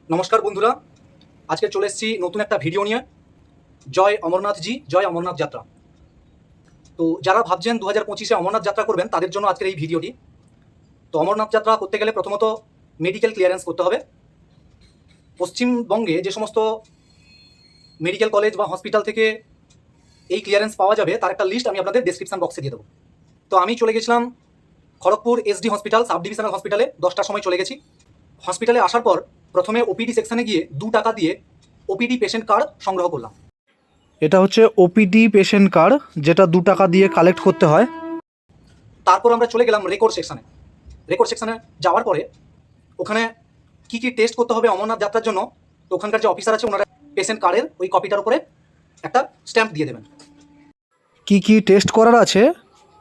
নমস্কার বন্ধুরা, আজকে চলে এসেছি নতুন একটা ভিডিও নিয়ে। জয় অমরনাথজি, জয় অমরনাথ যাত্রা। তো যারা ভাবছেন 2025-এ অমরনাথ যাত্রা করবেন তাদের জন্য আজকের এই ভিডিওটি। তো অমরনাথ যাত্রা করতে গেলে প্রথমত মেডিকেল ক্লিয়ারেন্স করতে হবে। পশ্চিমবঙ্গে যে সমস্ত মেডিকেল কলেজ বা হসপিটাল থেকে এই ক্লিয়ারেন্স পাওয়া যাবে তার একটা লিস্ট আমি আপনাদের ডেসক্রিপশন বক্সে দিয়ে দেবো। তো আমি চলে গেছিলাম Kharagpur SD hospital, sub divisional হসপিটালে 10টার সময় চলে গেছি। হসপিটালে আসার পর প্রথমে ওপিডি সেকশনে গিয়ে 2 টাকা দিয়ে ওপিডি পেশেন্ট কার্ড সংগ্রহ করলাম। এটা হচ্ছে ওপিডি পেশেন্ট কার্ড, যেটা 2 টাকা দিয়ে কালেক্ট করতে হয়। তারপর আমরা চলে গেলাম রেকর্ড সেকশনে। রেকর্ড সেকশনে যাওয়ার পরে ওখানে কি কি টেস্ট করতে হবে অমরনাথ যাত্রার জন্য, তো ওখানকার যে অফিসার আছে ওনারা পেশেন্ট কার্ডের ওই কপিটার উপরে একটা স্ট্যাম্প দিয়ে দেবেন। কি কি টেস্ট করার আছে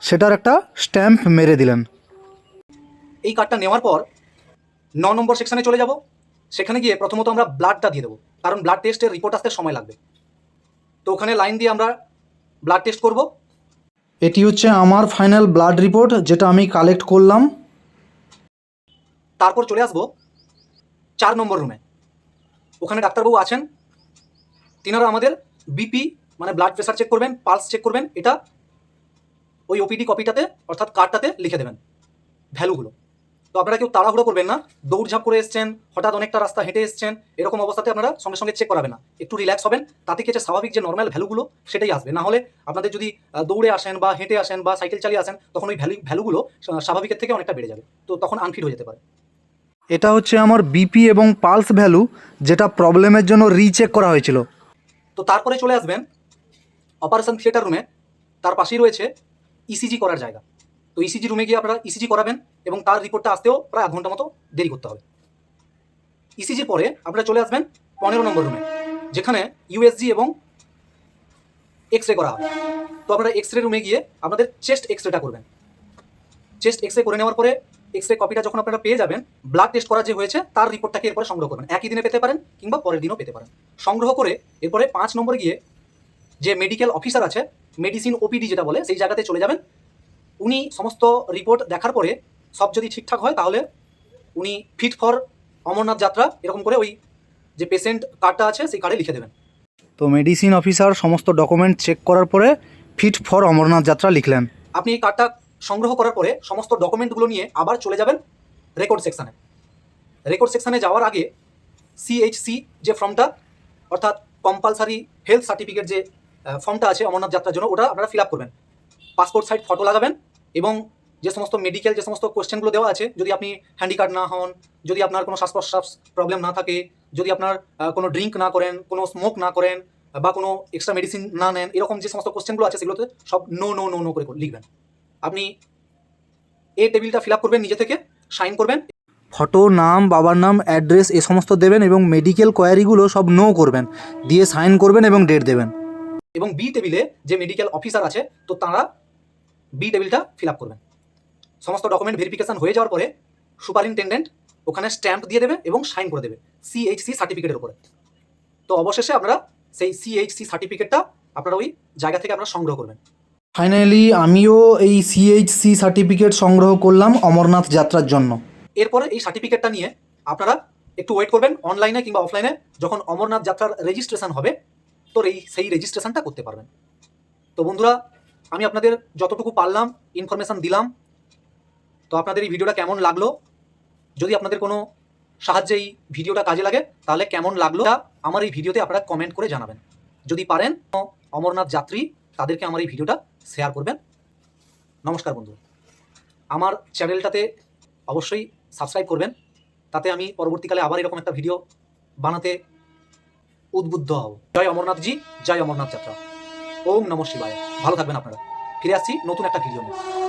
সেটার একটা স্ট্যাম্প মেরে দিলেন। এই কার্ডটা নেওয়ার পর 9 নম্বর সেকশনে চলে যাব। সেখানে গিয়ে প্রথমত আমরা ব্লাডটা দিয়ে দেবো, কারণ ব্লাড টেস্টের রিপোর্ট আসতে সময় লাগবে। তো ওখানে লাইন দিয়ে আমরা ব্লাড টেস্ট করব। এটি হচ্ছে আমার ফাইনাল ব্লাড রিপোর্ট, যেটা আমি কালেক্ট করলাম। তারপর চলে আসবো 4 নম্বর রুমে। ওখানে ডাক্তারবাবু আছেন, তিনারা আমাদের বিপি মানে ব্লাড প্রেশার চেক করবেন, পালস চেক করবেন। এটা ওই ওপিডি কপিটাতে অর্থাৎ কার্ডটাতে লিখে দেবেন ভ্যালুগুলো। তো আপনারা কেউ তাড়াহুড়ো করবেন না, দৌড়ঝাঁপ করে এসছেন, হঠাৎ অনেকটা রাস্তা হেঁটে এসছেন, এরকম অবস্থাতে আপনারা সঙ্গে সঙ্গে চেক করাবেন না, একটু রিল্যাক্স হবেন। তাতে কি হচ্ছে, স্বাভাবিক যে নর্মাল ভ্যালুগুলো সেটাই আসবে। না হলে আপনাদের যদি দৌড়ে আসেন বা হেঁটে আসেন বা সাইকেল চালিয়ে আসেন, তখন ওই ভ্যালুগুলো স্বাভাবিকের থেকে অনেকটা বেড়ে যাবে, তো তখন আনফিট হয়ে যেতে পারে। এটা হচ্ছে আমার বিপি এবং পালস ভ্যালু, যেটা প্রবলেমের জন্য রিচেক করা হয়েছিল। তো তারপরে চলে আসবেন অপারেশন থিয়েটার রুমে। তার পাশেই রয়েছে ইসিজি করার জায়গা। তো ইসিজি রুমে গিয়ে আপনারা ইসিজি করাবেন এবং তার রিপোর্টটা আসতেও প্রায় 1 ঘন্টা মতো দেরি করতে হবে। ইসিজির পরে আপনারা চলে আসবেন 15 নম্বর রুমে, যেখানে ইউএসজি এবং এক্স রে করা হয়। তো আপনারা এক্স রে রুমে গিয়ে আপনাদের চেস্ট এক্স রেটা করবেন। চেস্ট এক্স রে করে নেওয়ার পরে এক্স রে কপিটা যখন আপনারা পেয়ে যাবেন, ব্লাড টেস্ট করা যে হয়েছে তার রিপোর্টটাকে এরপরে সংগ্রহ করবেন। একই দিনে পেতে পারেন কিংবা পরের দিনও পেতে পারেন। সংগ্রহ করে এরপরে 5 নম্বরে গিয়ে যে মেডিকেল অফিসার আছে, মেডিসিন ওপিডি যেটা বলে, সেই জায়গাতে চলে যাবেন। উনি সমস্ত রিপোর্ট দেখার পরে সব যদি ঠিকঠাক হয় তাহলে উনি ফিট ফর অমরনাথ যাত্রা এরকম করে ওই যে পেশেন্ট কার্ডটা আছে সেই কার্ডে লিখে দেবেন। তো মেডিসিন অফিসার সমস্ত ডকুমেন্ট চেক করার পরে ফিট ফর অমরনাথ যাত্রা লিখলেন। আপনি এই কার্ডটা সংগ্রহ করার পরে সমস্ত ডকুমেন্টগুলো নিয়ে আবার চলে যাবেন রেকর্ড সেকশানে। রেকর্ড সেকশানে যাওয়ার আগে সিএইচসি যে ফর্মটা, অর্থাৎ কম্পালসারি হেলথ সার্টিফিকেট যে ফর্মটা আছে অমরনাথ যাত্রার জন্য, ওটা আপনারা ফিল আপ করবেন। পাসপোর্ট সাইজ ফটো লাগাবেন এবং যে সমস্ত মেডিকেল যে সমস্ত কোয়েশ্চেনগুলো দেওয়া আছে, যদি আপনি হ্যান্ডিক্যাপ না হন, যদি আপনার কোনো শ্বাস প্রশ্বাস প্রবলেম না থাকে, যদি আপনার কোনো ড্রিঙ্ক না করেন, কোনো স্মোক না করেন বা কোনো এক্সট্রা মেডিসিন না নেন, এরকম যে সমস্ত কোয়েশ্চেনগুলো আছে সেগুলোতে সব নো নো নো নো করে লিখবেন। আপনি এই টেবিলটা ফিল আপ করবেন, নিজে থেকে সাইন করবেন। ফটো, নাম, বাবার নাম, অ্যাড্রেস এ সমস্ত দেবেন এবং মেডিকেল কোয়ারিগুলো সব নো করবেন, দিয়ে সাইন করবেন এবং ডেট দেবেন। এবং বি টেবিলে যে মেডিকেল অফিসার আছে, তো তারা বি টেবিলটা ফিল আপ করবেন। সমস্ত ডকুমেন্ট ভেরিফিকেশন হয়ে যাওয়ার পরে সুপারিনটেন্ডেন্ট ওখানে স্ট্যাম্প দিয়ে দেবে এবং সাইন করে দেবে সিএইচসি সার্টিফিকেটের উপরে। তো অবশেষে আপনারা সেই সিএইচসি সার্টিফিকেটটা আপনারা ওই জায়গা থেকে আপনারা সংগ্রহ করবেন। ফাইনালি আমিও এই সিএইচসি সার্টিফিকেট সংগ্রহ করলাম অমরনাথ যাত্রার জন্য। এরপরে এই সার্টিফিকেটটা নিয়ে আপনারা একটু ওয়েট করবেন, অনলাইনে কিংবা অফলাইনে যখন অমরনাথ যাত্রার রেজিস্ট্রেশন হবে, তো সেই রেজিস্ট্রেশনটা করতে পারবেন। তো বন্ধুরা, আমি আপনাদের যতটুকু পারলাম ইনফরমেশান দিলাম। তো আপনাদের এই ভিডিওটা কেমন লাগলো? যদি আপনাদের কোনো সাহায্যে এই ভিডিওটা কাজে লাগে তাহলে কেমন লাগলো আমার এই ভিডিওতে আপনারা কমেন্ট করে জানাবেন। যদি পারেন অমরনাথ যাত্রী তাদেরকে আমার এই ভিডিওটা শেয়ার করবেন। নমস্কার বন্ধু, আমার চ্যানেলটাতে অবশ্যই সাবস্ক্রাইব করবেন, তাতে আমি পরবর্তীকালে আবার এরকম একটা ভিডিও বানাতে উদ্বুদ্ধ হব। জয় অমরনাথজি, জয় অমরনাথ যাত্রা। ওম নমঃ শিবায়। ভালো থাকবেন আপনারা। ফিরে আসছি নতুন একটা ভিডিও নিয়ে।